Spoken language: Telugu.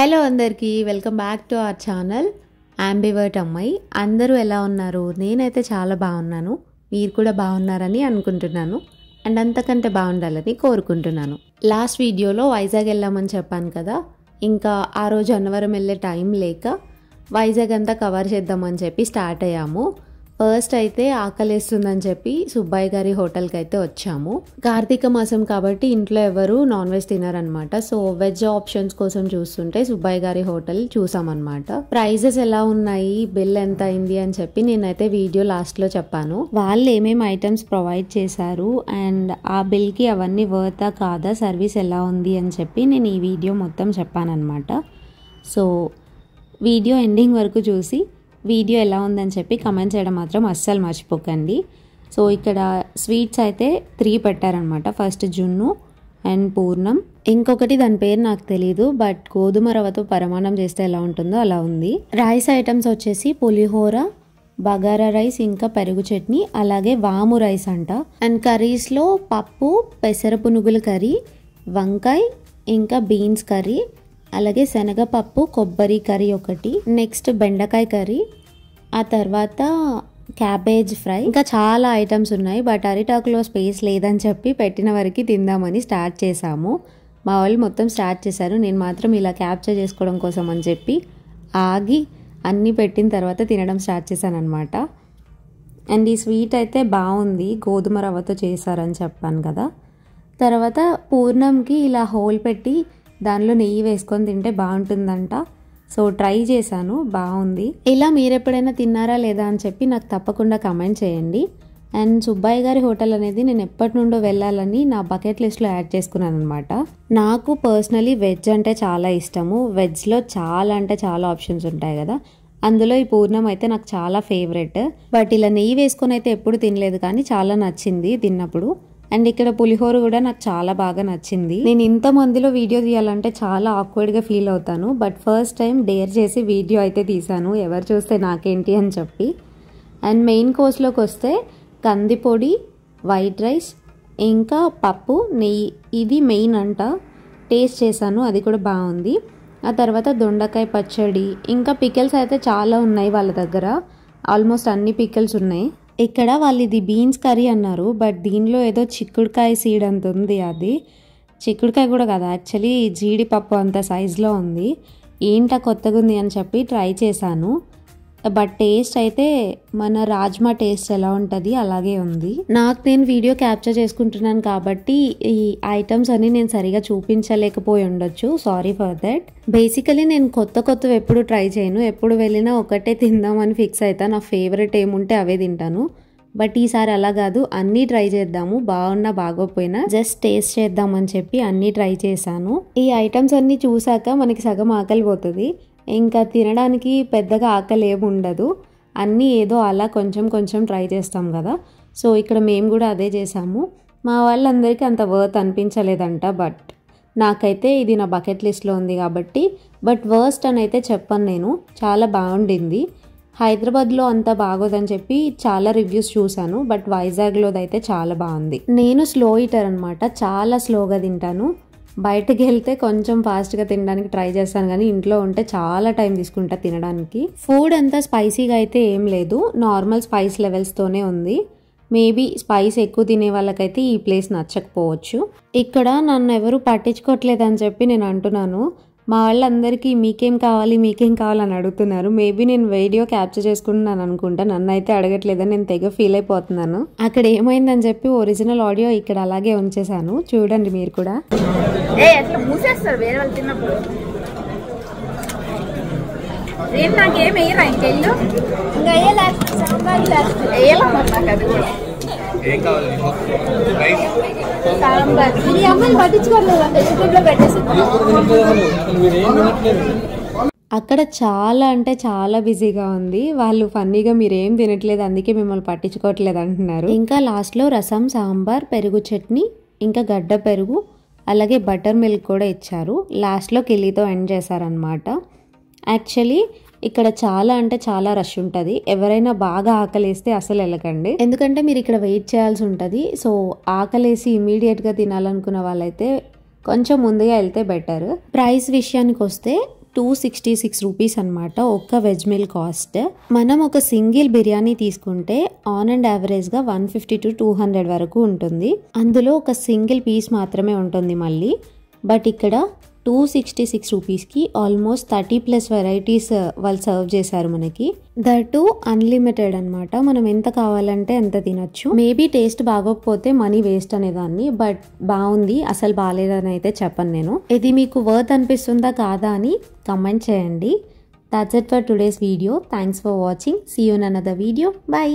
హలో అందరికీ welcome back to our channel ambivert అమ్మాయి. అందరూ ఎలా ఉన్నారు? నేనైతే చాలా బాగున్నాను. మీరు కూడా బాగున్నారని అనుకుంటున్నాను అండ్ అంతకంటే బాగుండాలని కోరుకుంటున్నాను. లాస్ట్ వీడియోలో వైజాగ్ వెళ్ళామని చెప్పాను కదా, ఇంకా ఆ రోజు అన్నవరం వెళ్ళే టైం లేక వైజాగ్ అంతా కవర్ చేద్దామని చెప్పి స్టార్ట్ అయ్యాము. ఫస్ట్ అయితే ఆకలేస్తుందని చెప్పి సుబ్బయ్య గారి హోటల్కి అయితే వచ్చాము. కార్తీక మాసం కాబట్టి ఇంట్లో ఎవరు నాన్ వెజ్ తినారనమాట. సో వెజ్ ఆప్షన్స్ కోసం చూస్తుంటే సుబ్బయ్య గారి హోటల్ చూసామన్నమాట. ప్రైజెస్ ఎలా ఉన్నాయి, బిల్ ఎంత అయింది అని చెప్పి నేనైతే వీడియో లాస్ట్లో చెప్పాను. వాళ్ళు ఏమేమి ఐటమ్స్ ప్రొవైడ్ చేశారు అండ్ ఆ బిల్కి అవన్నీ వర్తా కాదా, సర్వీస్ ఎలా ఉంది అని చెప్పి నేను ఈ వీడియో మొత్తం చెప్పానన్నమాట. సో వీడియో ఎండింగ్ వరకు చూసి వీడియో ఎలా ఉందని చెప్పి కమెంట్ చేయడం మాత్రం అస్సలు మర్చిపోకండి. సో ఇక్కడ స్వీట్స్ అయితే 3 పెట్టారనమాట. ఫస్ట్ జున్ను అండ్ పూర్ణం, ఇంకొకటి దాని పేరు నాకు తెలీదు, బట్ గోధుమ రవ్వతో పరమాన్నం చేస్తే ఎలా ఉంటుందో అలా ఉంది. రైస్ ఐటమ్స్ వచ్చేసి పులిహోర, బగారా రైస్, ఇంకా పెరుగు చట్నీ, అలాగే వాము రైస్ అంట. అండ్ కర్రీస్లో పప్పు, పెసర పునుగుల కర్రీ, వంకాయ, ఇంకా బీన్స్ కర్రీ, అలాగే శనగపప్పు కొబ్బరి కర్రీ ఒకటి, నెక్స్ట్ బెండకాయ కర్రీ, ఆ తర్వాత క్యాబేజ్ ఫ్రై, ఇంకా చాలా ఐటమ్స్ ఉన్నాయి. బట్ అరిటాకులో స్పేస్ లేదని చెప్పి పెట్టిన వరకు తిందామని స్టార్ట్ చేసాము. మా వాళ్ళు మొత్తం స్టార్ట్ చేశారు, నేను మాత్రం ఇలా క్యాప్చర్ చేసుకోవడం కోసం అని చెప్పి ఆగి అన్నీ పెట్టిన తర్వాత తినడం స్టార్ట్ చేశాను అనమాట. అండ్ ఈ స్వీట్ అయితే బాగుంది, గోధుమ రవ్వతో చేశారని చెప్పాను కదా. తర్వాత పూర్ణంకి ఇలా హోల్ పెట్టి దానిలో నెయ్యి వేసుకొని తింటే బాగుంటుందంట. సో ట్రై చేశాను, బాగుంది. ఇలా మీరు ఎప్పుడైనా తిన్నారా లేదా అని చెప్పి నాకు తప్పకుండా కమెంట్ చేయండి. అండ్ సుబ్బయ్య గారి హోటల్ అనేది నేను ఎప్పటి నుండో వెళ్ళాలని నా బకెట్ లిస్ట్లో యాడ్ చేసుకున్నాను అనమాట. నాకు పర్సనలీ వెజ్ అంటే చాలా ఇష్టము. వెజ్లో చాలా అంటే చాలా ఆప్షన్స్ ఉంటాయి కదా, అందులో ఈ పూర్ణం అయితే నాకు చాలా ఫేవరెట్. బట్ ఇలా నెయ్యి వేసుకొని అయితే ఎప్పుడు తినలేదు, కానీ చాలా నచ్చింది తిన్నప్పుడు. అండ్ ఇక్కడ పులిహోర కూడా నాకు చాలా బాగా నచ్చింది. నేను ఇంత మందిలో వీడియో తీయాలంటే చాలా ఆక్వర్డ్గా ఫీల్ అవుతాను, బట్ ఫస్ట్ టైం డేర్ చేసి వీడియో అయితే తీసాను, ఎవరు చూస్తే నాకేంటి అని చెప్పి. అండ్ మెయిన్ కోర్స్లోకి వస్తే కందిపొడి, వైట్ రైస్, ఇంకా పప్పు, నెయ్యి, ఇది మెయిన్ అంట. టేస్ట్ చేశాను, అది కూడా బాగుంది. ఆ తర్వాత దొండకాయ పచ్చడి, ఇంకా పికిల్స్ అయితే చాలా ఉన్నాయి వాళ్ళ దగ్గర, ఆల్మోస్ట్ అన్ని పికిల్స్ ఉన్నాయి. ఇక్కడ వాళ్ళు ఇది బీన్స్ కర్రీ అన్నారు, బట్ దీనిలో ఏదో చిక్కుడుకాయ సీడ్ అంత ఉంది. అది చిక్కుడుకాయ కూడా కదా, యాక్చువల్లీ జీడిపప్పు అంత సైజులో ఉంది. ఏంటా కొత్తగా ఉంది అని చెప్పి ట్రై చేశాను, బట్ టేస్ట్ అయితే మన రాజ్మా టేస్ట్ ఎలా ఉంటుంది అలాగే ఉంది. నాకు నేను వీడియో క్యాప్చర్ చేసుకుంటున్నాను కాబట్టి ఈ ఐటమ్స్ అన్ని నేను సరిగా చూపించలేకపోయి ఉండొచ్చు, సారీ ఫర్ దట్. బేసికలీ నేను కొత్తవి ఎప్పుడు ట్రై చేయను, ఎప్పుడు వెళ్ళినా ఒకటే తిందామని ఫిక్స్ అవుతా. నా ఫేవరెట్ ఏముంటే అవే తింటాను. బట్ ఈసారి అలా కాదు, అన్నీ ట్రై చేద్దాము, బాగున్నా బాగోపోయినా జస్ట్ టేస్ట్ చేద్దామని చెప్పి అన్నీ ట్రై చేశాను. ఈ ఐటమ్స్ అన్నీ చూసాక మనకి సగం ఆకలి పోతుంది, ఇంకా తినడానికి పెద్దగా ఆకలి ఏమి ఉండదు. అన్నీ ఏదో అలా కొంచెం కొంచెం ట్రై చేస్తాం కదా. సో ఇక్కడ మేము కూడా అదే చేసాము. మా వాళ్ళందరికీ అంత వర్త్ అనిపించలేదంట, బట్ నాకైతే ఇది నా బకెట్ లిస్ట్లో ఉంది కాబట్టి. బట్ వర్స్ట్ అని అయితే చెప్పను నేను, చాలా బాగుండింది. హైదరాబాద్లో అంత బాగోదని చెప్పి చాలా రివ్యూస్ చూశాను, బట్ వైజాగ్లోది అయితే చాలా బాగుంది. నేను స్లో ఈటర్ అనమాట, చాలా స్లోగా తింటాను. బయటకు వెళ్తే కొంచెం ఫాస్ట్గా తినడానికి ట్రై చేస్తాను, కానీ ఇంట్లో ఉంటే చాలా టైం తీసుకుంటా తినడానికి. ఫుడ్ అంతా స్పైసీగా అయితే ఏం లేదు, నార్మల్ స్పైస్ లెవెల్స్తోనే ఉంది. మేబీ స్పైస్ ఎక్కువ తినే వాళ్ళకైతే ఈ ప్లేస్ నచ్చకపోవచ్చు. ఇక్కడ నన్ను ఎవరు పట్టించుకోవట్లేదు అని చెప్పి నేను అంటున్నాను. మా వాళ్ళందరికీ మీకేం కావాలని అడుగుతున్నారు. మేబీ నేను వీడియో క్యాప్చర్ చేసుకుంటున్నాను అనుకుంటా, నన్ను అయితే అడగట్లేదని నేను తెగ ఫీల్ అయిపోతున్నాను. అక్కడ ఏమైందని చెప్పి ఒరిజినల్ ఆడియో ఇక్కడ అలాగే ఉంచేసాను, చూడండి మీరు కూడా. అక్కడ చాలా అంటే చాలా బిజీగా ఉంది, వాళ్ళు ఫన్నీగా మీరేం తినట్లేదు అందుకే మిమ్మల్ని పట్టించుకోవట్లేదు అంటున్నారు. ఇంకా లాస్ట్లో రసం, సాంబార్, పెరుగు చట్నీ, ఇంకా గడ్డ పెరుగు, అలాగే బటర్ మిల్క్ కూడా ఇచ్చారు. లాస్ట్లో కిల్లీతో ఎండ్ చేశారనమాట. యాక్చువల్లీ ఇక్కడ చాలా అంటే చాలా రష్ ఉంటుంది, ఎవరైనా బాగా ఆకలేస్తే అసలు వెళ్ళకండి, ఎందుకంటే మీరు ఇక్కడ వెయిట్ చేయాల్సి ఉంటుంది. సో ఆకలేసి ఇమీడియట్గా తినాలనుకున్న వాళ్ళైతే కొంచెం ముందుగా వెళ్తే బెటర్. ప్రైస్ విషయానికి వస్తే 266 రూపీస్ అనమాట ఒక్క వెజ్ మీల్ కాస్ట్. మనం ఒక సింగిల్ బిర్యానీ తీసుకుంటే ఆన్ అండ్ యావరేజ్గా 150 to 200 వరకు ఉంటుంది. అందులో ఒక సింగిల్ పీస్ మాత్రమే ఉంటుంది మళ్ళీ. బట్ ఇక్కడ 266 రూపీస్కి ఆల్మోస్ట్ 30+ వెరైటీస్ వాళ్ళు సర్వ్ చేశారు మనకి. దట్ అన్లిమిటెడ్ అనమాట. మనం ఎంత కావాలంటే ఎంత తినొచ్చు. మేబీ టేస్ట్ బాగోకపోతే మనీ వేస్ట్ అనేదాన్ని, బట్ బాగుంది, అసలు బాగాలేదని అయితే చెప్పను నేను. ఇది మీకు వర్త్ అనిపిస్తుందా కాదా అని కమెంట్ చేయండి. That's it for today's video. Thanks for watching. See you in another video. Bye.